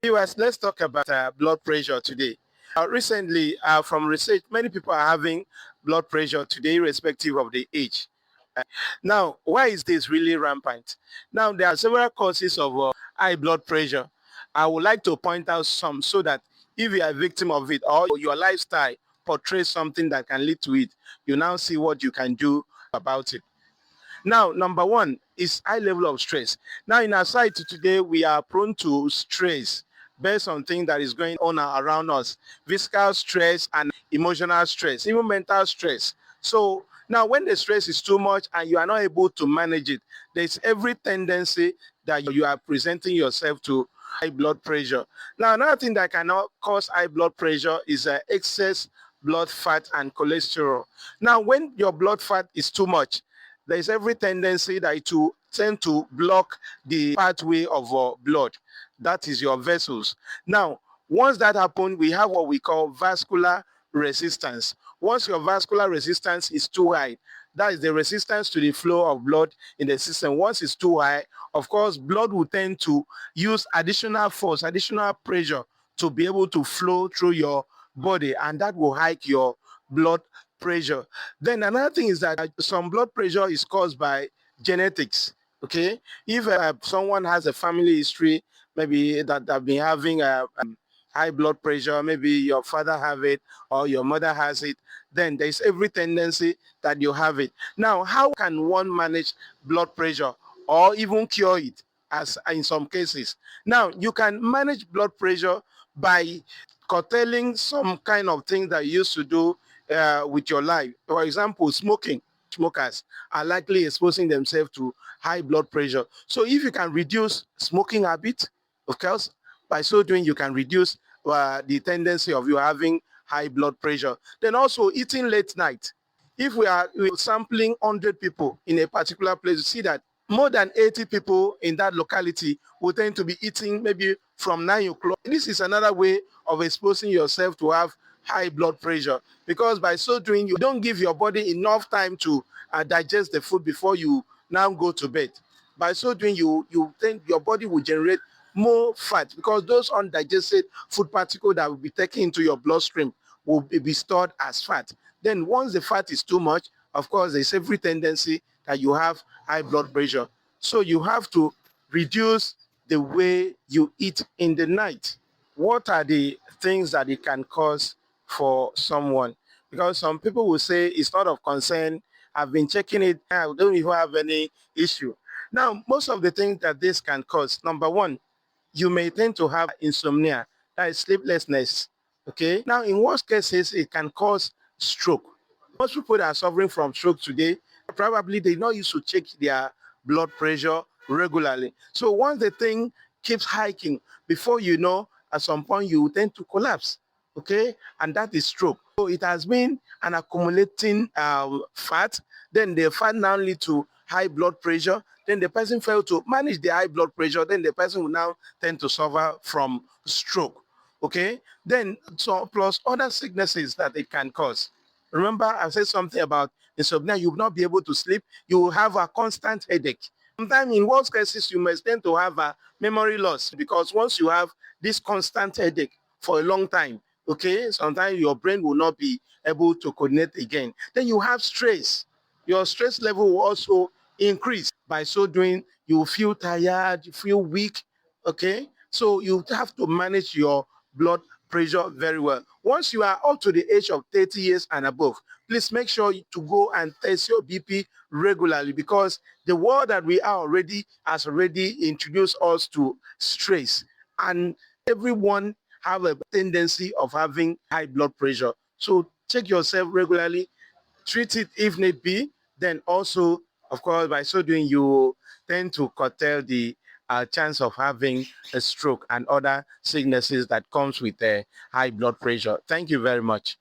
Viewers, let's talk about blood pressure today. Recently, from research, many people are having blood pressure today, irrespective of the age. Now, why is this really rampant? Now, there are several causes of high blood pressure. I would like to point out some so that if you are a victim of it or your lifestyle portrays something that can lead to it, you now see what you can do about it. Now, number one is high level of stress. Now, in our society today, we are prone to stress based on things that is going on around us, physical stress and emotional stress, even mental stress. So now when the stress is too much and you are not able to manage it, there's every tendency that you are presenting yourself to high blood pressure. Now, another thing that cannot cause high blood pressure is excess blood fat and cholesterol. Now, when your blood fat is too much, there is every tendency that it will tend to block the pathway of blood. That is your vessels. Now, once that happens, we have what we call vascular resistance. Once your vascular resistance is too high, that is the resistance to the flow of blood in the system. Once it's too high, of course, blood will tend to use additional force, additional pressure to be able to flow through your body, and that will hike your blood pressure. Then another thing is that some blood pressure is caused by genetics. Okay, if someone has a family history, maybe that have been having a high blood pressure, maybe your father have it or your mother has it, then there's every tendency that you have it. Now, how can one manage blood pressure or even cure it? As in some cases, now you can manage blood pressure by curtailing some kind of things that you used to do with your life. For example, smoking. Smokers are likely exposing themselves to high blood pressure. So if you can reduce smoking habit, of course, by so doing, you can reduce the tendency of you having high blood pressure. Then also eating late night. If we are sampling 100 people in a particular place, you see that more than 80 people in that locality will tend to be eating maybe from 9 o'clock. This is another way of exposing yourself to have high blood pressure, because by so doing, you don't give your body enough time to digest the food before you now go to bed. By so doing, you think your body will generate more fat, because those undigested food particles that will be taken into your bloodstream will be stored as fat. Then once the fat is too much, of course, there's every tendency that you have high blood pressure. So you have to reduce the way you eat in the night. What are the things that it can cause for someone? Because some people will say it's not of concern. I've been checking it. I don't even have any issue. Now, most of the things that this can cause, number one, you may tend to have insomnia, that is sleeplessness. Okay. Now, in worst cases, it can cause stroke. Most people that are suffering from stroke today, probably they not used to check their blood pressure regularly. So once the thing keeps hiking, before you know, at some point you tend to collapse. Okay, and that is stroke. So it has been an accumulating fat. Then the fat now lead to high blood pressure. Then the person failed to manage the high blood pressure. Then the person will now tend to suffer from stroke. Okay, then so plus other sicknesses that it can cause. Remember, I said something about insomnia. You will not be able to sleep. You will have a constant headache. Sometimes in worst cases, you may tend to have a memory loss, because once you have this constant headache for a long time, okay, sometimes your brain will not be able to coordinate again. Then you have stress. Your stress level will also increase. By so doing, you feel tired, you feel weak, okay? So you have to manage your blood pressure very well. Once you are up to the age of 30 years and above, please make sure to go and test your BP regularly, because the world that we are already has already introduced us to stress, and everyone have a tendency of having high blood pressure. So check yourself regularly, treat it if need be. Then also, of course, by so doing, you tend to curtail the chance of having a stroke and other sicknesses that comes with high blood pressure. Thank you very much.